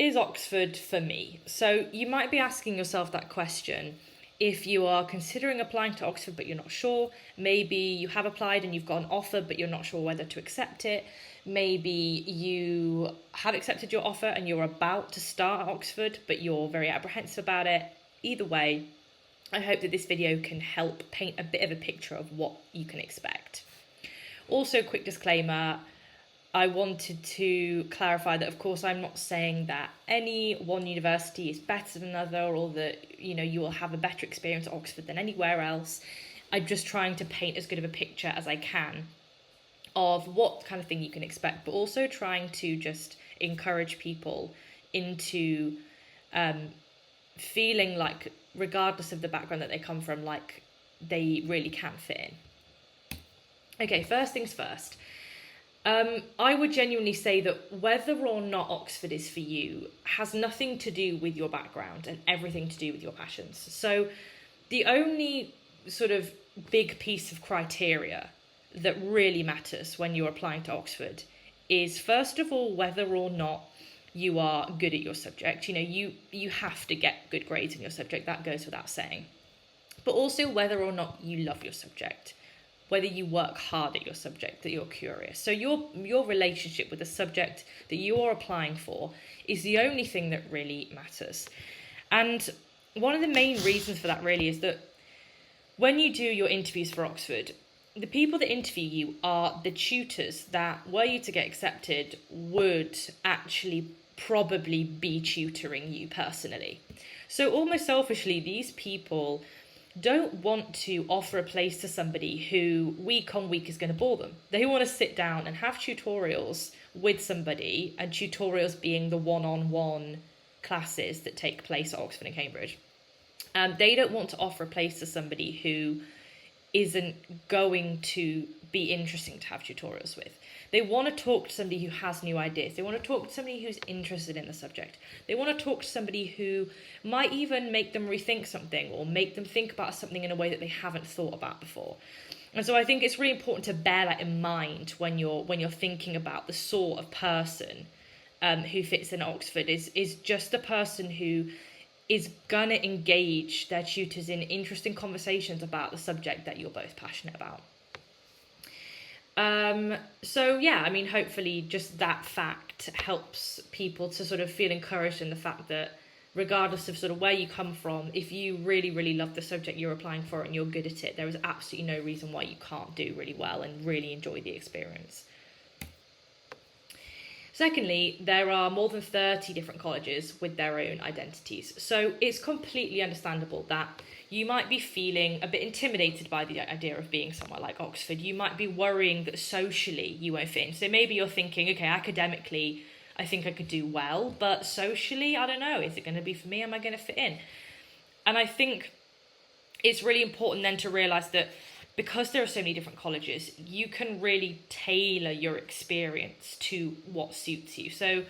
is Oxford for me? So you might be asking yourself that question if you are considering applying to Oxford but you're not sure. Maybe you have applied and you've got an offer but you're not sure whether to accept it. Maybe you have accepted your offer and you're about to start at Oxford but you're very apprehensive about it. Either way, I hope that this video can help paint a bit of a picture of what you can expect. Also, quick disclaimer, I wanted to clarify that, of course, I'm not saying that any one university is better than another, or that, you will have a better experience at Oxford than anywhere else. I'm just trying to paint as good of a picture as I can of what kind of thing you can expect, but also trying to just encourage people into feeling like, regardless of the background that they come from, like they really can fit in. Okay, first things first. I would genuinely say that whether or not Oxford is for you has nothing to do with your background and everything to do with your passions. So the only sort of big piece of criteria that really matters when you're applying to Oxford is, first of all, whether or not you are good at your subject. You have to get good grades in your subject, that goes without saying. But also whether or not you love your subject, whether you work hard at your subject, that you're curious. So your relationship with the subject that you're applying for is the only thing that really matters. And one of the main reasons for that really is that when you do your interviews for Oxford, the people that interview you are the tutors that, were you to get accepted, would actually probably be tutoring you personally. So almost selfishly, these people don't want to offer a place to somebody who week on week is going to bore them. They want to sit down and have tutorials with somebody, and tutorials being the one-on-one classes that take place at Oxford and Cambridge. They don't want to offer a place to somebody who isn't going to be interesting to have tutorials with. They want to talk to somebody who has new ideas. They want to talk to somebody who's interested in the subject. They want to talk to somebody who might even make them rethink something, or make them think about something in a way that they haven't thought about before. And so I think it's really important to bear that in mind when you're thinking about the sort of person who fits in Oxford, is just a person who is gonna engage their tutors in interesting conversations about the subject that you're both passionate about. So yeah, I mean, hopefully just that fact helps people to sort of feel encouraged in the fact that regardless of sort of where you come from, if you really, really love the subject you're applying for and you're good at it, there is absolutely no reason why you can't do really well and really enjoy the experience. Secondly, there are more than 30 different colleges with their own identities. So it's completely understandable that you might be feeling a bit intimidated by the idea of being somewhere like Oxford. You might be worrying that socially you won't fit in. So maybe you're thinking, okay, academically, I think I could do well, but socially, I don't know. Is it going to be for me? Am I going to fit in? And I think it's really important then to realise that because there are so many different colleges, you can really tailor your experience to what suits you. So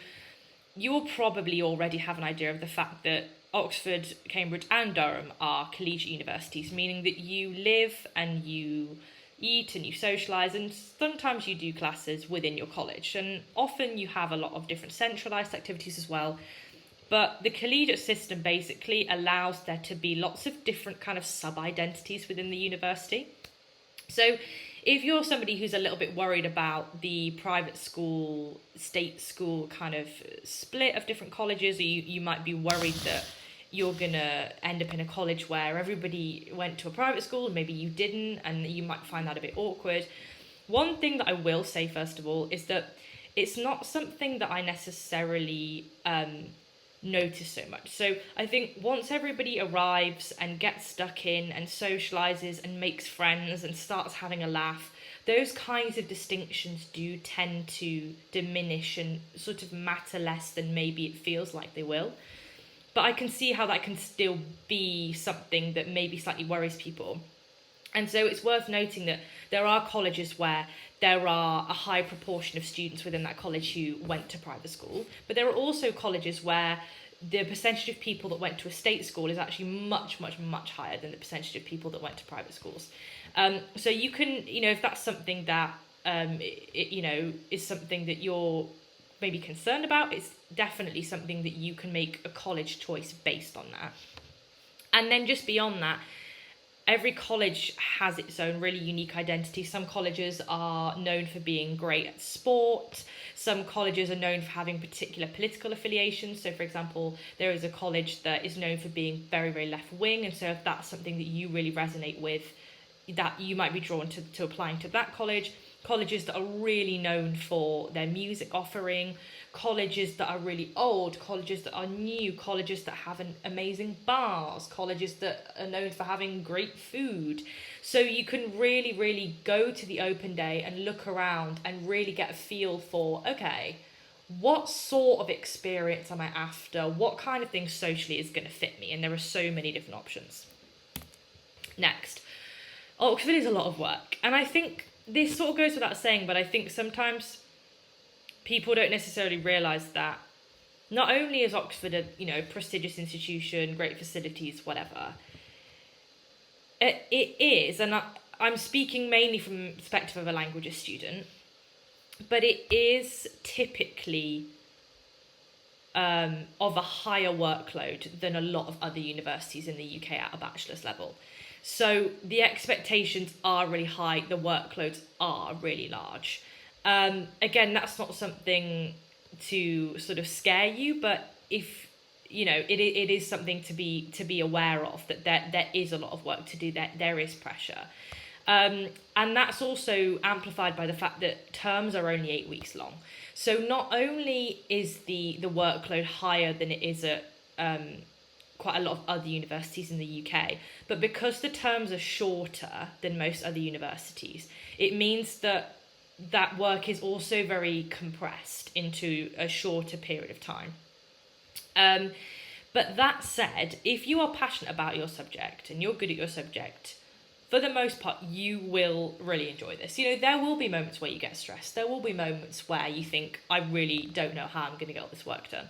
you will probably already have an idea of the fact that Oxford, Cambridge and Durham are collegiate universities, meaning that you live and you eat and you socialise, and sometimes you do classes within your college, and often you have a lot of different centralised activities as well. But the collegiate system basically allows there to be lots of different kind of sub-identities within the university. So if you're somebody who's a little bit worried about the private school, state school kind of split of different colleges, or you might be worried that you're going to end up in a college where everybody went to a private school and maybe you didn't, and you might find that a bit awkward. One thing that I will say, first of all, is that it's not something that I necessarily notice so much. So I think once everybody arrives and gets stuck in and socializes and makes friends and starts having a laugh, those kinds of distinctions do tend to diminish and sort of matter less than maybe it feels like they will. But I can see how that can still be something that maybe slightly worries people. And so it's worth noting that there are colleges where there are a high proportion of students within that college who went to private school, but there are also colleges where the percentage of people that went to a state school is actually much, much, much higher than the percentage of people that went to private schools. So you can, if that's something that, is something that you're maybe concerned about, it's definitely something that you can make a college choice based on that. And then just beyond that, every college has its own really unique identity. Some colleges are known for being great at sport. Some colleges are known for having particular political affiliations. So, for example, there is a college that is known for being very, very left-wing. And so if that's something that you really resonate with, that you might be drawn to applying to that college. Colleges that are really known for their music offering, colleges that are really old, colleges that are new, colleges that have amazing bars, colleges that are known for having great food. So you can really, really go to the open day and look around and really get a feel for, okay, what sort of experience am I after? What kind of thing socially is going to fit me? And there are so many different options. Next, Oxford is a lot of work. And I think this sort of goes without saying, but I think sometimes people don't necessarily realise that not only is Oxford a prestigious institution, great facilities, whatever, it is, and I'm speaking mainly from the perspective of a languages student, but it is typically of a higher workload than a lot of other universities in the UK at a bachelor's level. So the expectations are really high, the workloads are really large. Again, that's not something to sort of scare you, but if it is something to be aware of, that there is a lot of work to do, that there is pressure. And that's also amplified by the fact that terms are only 8 weeks long. So not only is the workload higher than it is at quite a lot of other universities in the UK, but because the terms are shorter than most other universities, it means that work is also very compressed into a shorter period of time. But that said, if you are passionate about your subject and you're good at your subject, for the most part, you will really enjoy this. There will be moments where you get stressed. There will be moments where you think, I really don't know how I'm going to get all this work done.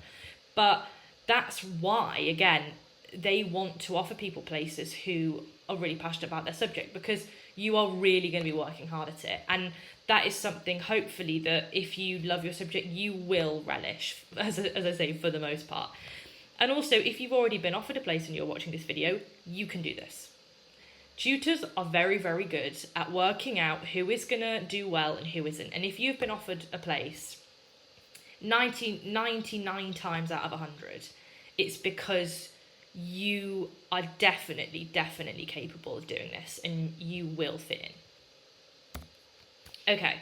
But that's why, again, they want to offer people places who are really passionate about their subject, because you are really going to be working hard at it. And that is something, hopefully, that if you love your subject, you will relish, as I say, for the most part. And also, if you've already been offered a place and you're watching this video, you can do this. Tutors are very, very good at working out who is going to do well and who isn't. And if you've been offered a place 99 times out of 100, it's because you are definitely capable of doing this and you will fit in. Okay.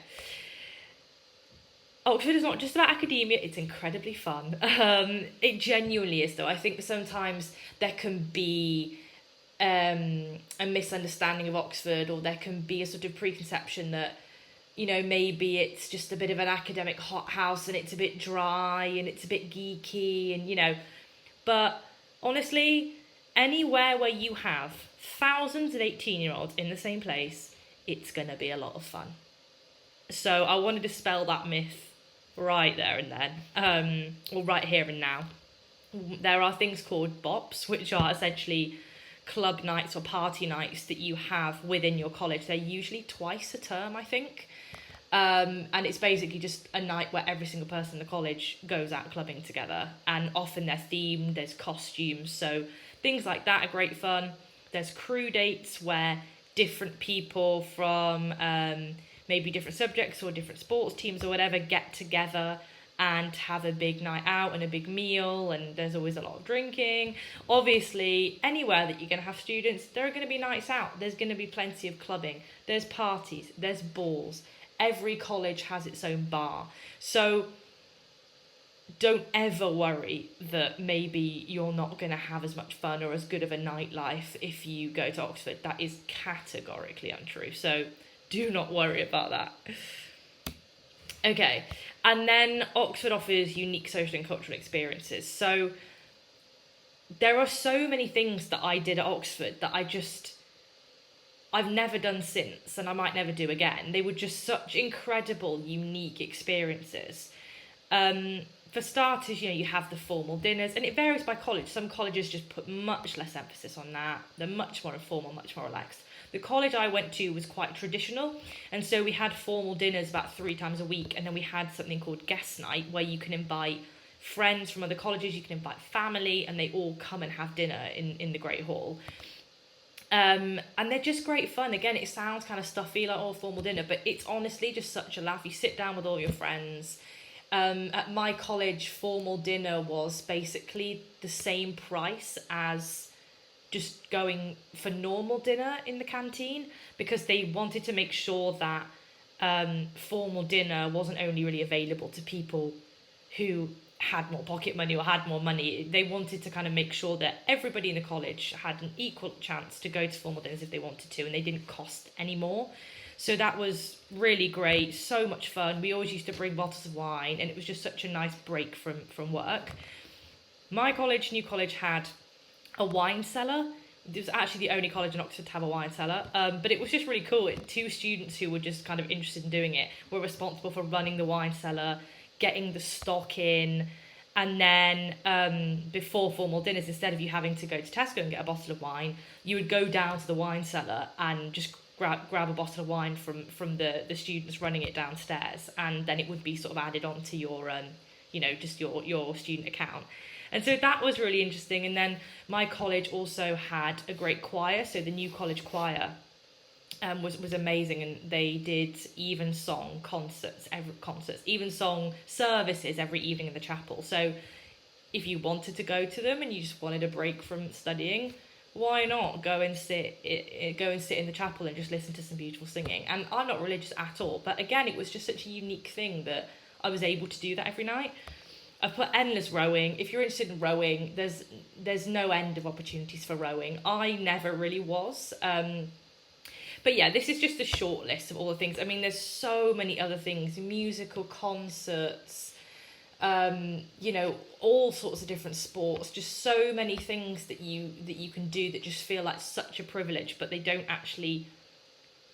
Oxford is not just about academia, it's incredibly fun. It genuinely is, though. I think sometimes there can be a misunderstanding of Oxford, or there can be a sort of preconception that, maybe it's just a bit of an academic hothouse and it's a bit dry and it's a bit geeky and, but honestly, anywhere where you have thousands of 18-year-olds in the same place, it's going to be a lot of fun. So I want to dispel that myth right there and then, or right here and now. There are things called BOPs, which are essentially club nights or party nights that you have within your college. They're usually twice a term, I think. And it's basically just a night where every single person in the college goes out clubbing together, and often they're themed, there's costumes, so things like that are great fun. There's crew dates where different people from maybe different subjects or different sports teams or whatever get together and have a big night out and a big meal, and there's always a lot of drinking. Obviously, anywhere that you're going to have students, there are going to be nights out. There's going to be plenty of clubbing. There's parties. There's balls. Every college has its own bar. So don't ever worry that maybe you're not going to have as much fun or as good of a nightlife if you go to Oxford. That is categorically untrue. So do not worry about that. Okay, and then Oxford offers unique social and cultural experiences. So there are so many things that I did at Oxford that I've never done since, and I might never do again. They were just such incredible, unique experiences. for starters, you have the formal dinners, and it varies by college. Some colleges just put much less emphasis on that. They're much more informal, much more relaxed. The college I went to was quite traditional, and so we had formal dinners about 3 times a week, and then we had something called guest night, where you can invite friends from other colleges, you can invite family, and they all come and have dinner in the Great Hall. And they're just great fun. Again, it sounds kind of stuffy, like formal dinner, but it's honestly just such a laugh. You sit down with all your friends. At my college, formal dinner was basically the same price as just going for normal dinner in the canteen, because they wanted to make sure that formal dinner wasn't only really available to people who had more pocket money or had more money. They wanted to kind of make sure that everybody in the college had an equal chance to go to formal dinners if they wanted to, and they didn't cost any more. So that was really great, so much fun. We always used to bring bottles of wine, and it was just such a nice break from work. My college, New College, had a wine cellar. It was actually the only college in Oxford to have a wine cellar, but it was just really cool. 2 students who were just kind of interested in doing it were responsible for running the wine cellar, getting the stock in, and then before formal dinners, instead of you having to go to Tesco and get a bottle of wine, you would go down to the wine cellar and just grab a bottle of wine from the students running it downstairs, and then it would be sort of added on to your just your student account. And so that was really interesting. And then my college also had a great choir, so the New College choir was amazing, and they did evensong evensong services every evening in the chapel. So if you wanted to go to them and you just wanted a break from studying, why not go and sit in the chapel and just listen to some beautiful singing? And I'm not religious at all, but again, it was just such a unique thing that I was able to do that every night. I've put endless rowing. If you're interested in rowing, there's no end of opportunities for rowing. I never really was. But yeah, this is just a short list of all the things. I mean, there's so many other things, musical concerts, all sorts of different sports, just so many things that you can do that just feel like such a privilege, but they don't actually,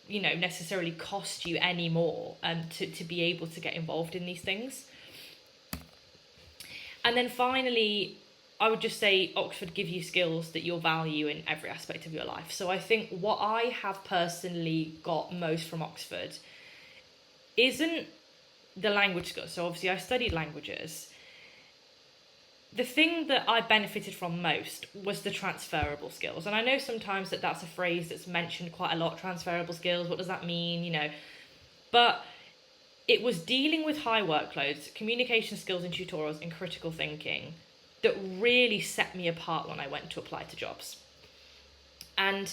necessarily cost you any more to be able to get involved in these things. And then finally, I would just say Oxford give you skills that you'll value in every aspect of your life. So I think what I have personally got most from Oxford isn't the language skills. So obviously I studied languages. The thing that I benefited from most was the transferable skills. And I know sometimes that's a phrase that's mentioned quite a lot, transferable skills. What does that mean? But it was dealing with high workloads, communication skills and tutorials, and critical thinking that really set me apart when I went to apply to jobs. And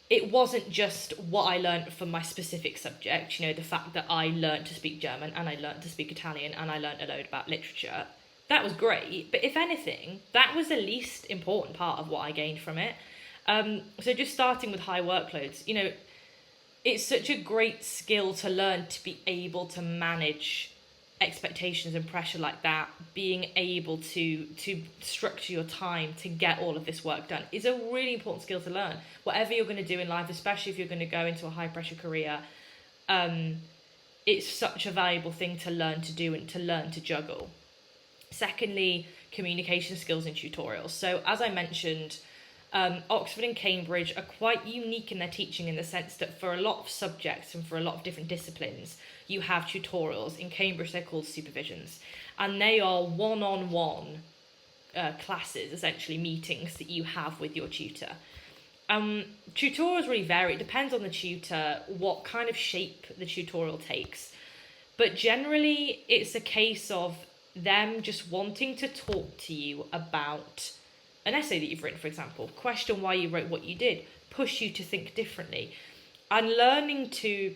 it wasn't just what I learned from my specific subject, the fact that I learned to speak German and I learned to speak Italian and I learned a load about literature. That was great, but if anything, that was the least important part of what I gained from it. So just starting with high workloads, it's such a great skill to learn, to be able to manage expectations and pressure like that. Being able to structure your time to get all of this work done is a really important skill to learn. Whatever you're going to do in life, especially if you're going to go into a high pressure career, it's such a valuable thing to learn to do and to learn to juggle. Secondly, communication skills and tutorials. So as I mentioned, Oxford and Cambridge are quite unique in their teaching, in the sense that for a lot of subjects and for a lot of different disciplines, you have tutorials. In Cambridge, they're called supervisions, and they are one-on-one classes, essentially meetings that you have with your tutor. Tutorials really vary. It depends on the tutor, what kind of shape the tutorial takes. But generally, it's a case of them just wanting to talk to you about an essay that you've written, for example, question why you wrote what you did, push you to think differently. And learning to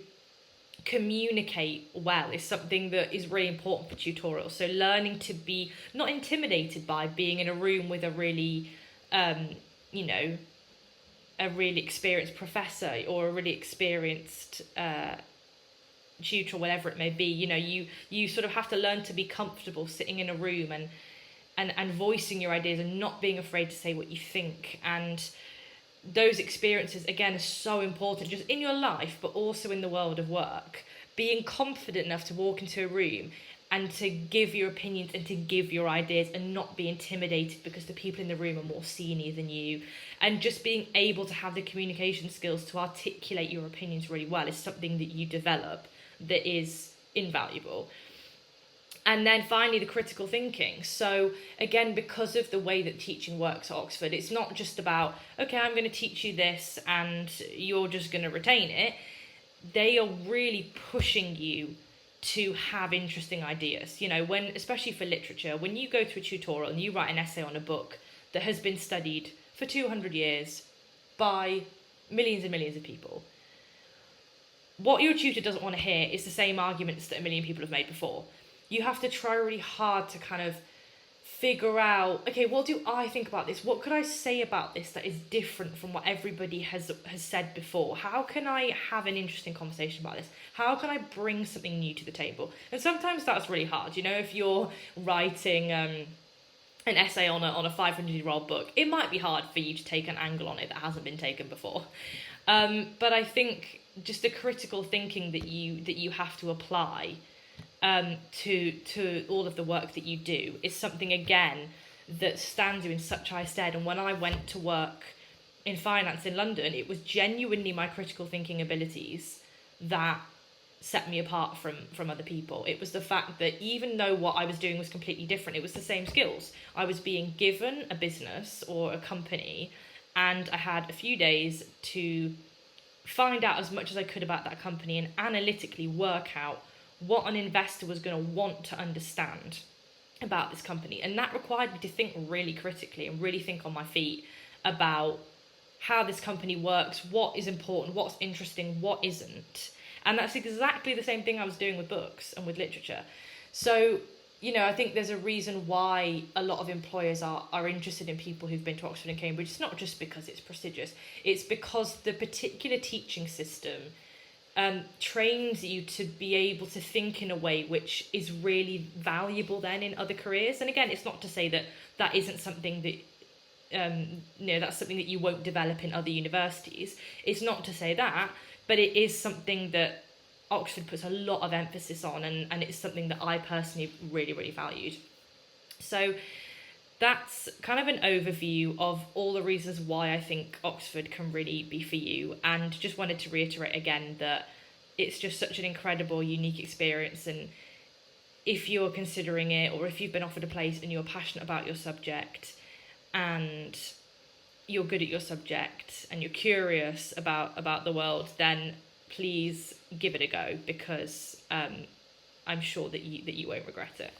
communicate well is something that is really important for tutorials. So learning to be not intimidated by being in a room with a really, a really experienced professor or a really experienced tutor, whatever it may be. You sort of have to learn to be comfortable sitting in a room and voicing your ideas and not being afraid to say what you think. And those experiences, again, are so important just in your life, but also in the world of work. Being confident enough to walk into a room and to give your opinions and to give your ideas and not be intimidated because the people in the room are more senior than you. And just being able to have the communication skills to articulate your opinions really well is something that you develop that is invaluable. And then finally, the critical thinking. So again, because of the way that teaching works at Oxford, it's not just about, okay, I'm going to teach you this and you're just going to retain it. They are really pushing you to have interesting ideas. You know, when, especially for literature, when you go to a tutorial and you write an essay on a book that has been studied for 200 years by millions and millions of people, what your tutor doesn't want to hear is the same arguments that a million people have made before. You have to try really hard to kind of figure out, okay, what do I think about this? What could I say about this that is different from what everybody has said before? How can I have an interesting conversation about this? How can I bring something new to the table? And sometimes that's really hard. You know, if you're writing an essay on a 500-year-old book, it might be hard for you to take an angle on it that hasn't been taken before. But I think just the critical thinking that you have to apply to all of the work that you do is something, again, that stands you in such high stead. And when I went to work in finance in London, it was genuinely my critical thinking abilities that set me apart from other people. It was the fact that even though what I was doing was completely different, it was the same skills. I was being given a business or a company, and I had a few days to find out as much as I could about that company and analytically work out what an investor was going to want to understand about this company. And that required me to think really critically and really think on my feet about how this company works, what is important, what's interesting, what isn't. And that's exactly the same thing I was doing with books and with literature. So, you know, I think there's a reason why a lot of employers are interested in people who've been to Oxford and Cambridge. It's not just because it's prestigious. It's because the particular teaching system trains you to be able to think in a way which is really valuable then in other careers. And again, it's not to say that that isn't something that that's something that you won't develop in other universities. It's not to say that, but it is something that Oxford puts a lot of emphasis on, and it's something that I personally really, really valued. So that's kind of an overview of all the reasons why I think Oxford can really be for you. And just wanted to reiterate again that it's just such an incredible, unique experience. And if you're considering it, or if you've been offered a place and you're passionate about your subject and you're good at your subject and you're curious about the world, then please give it a go, because I'm sure that you won't regret it.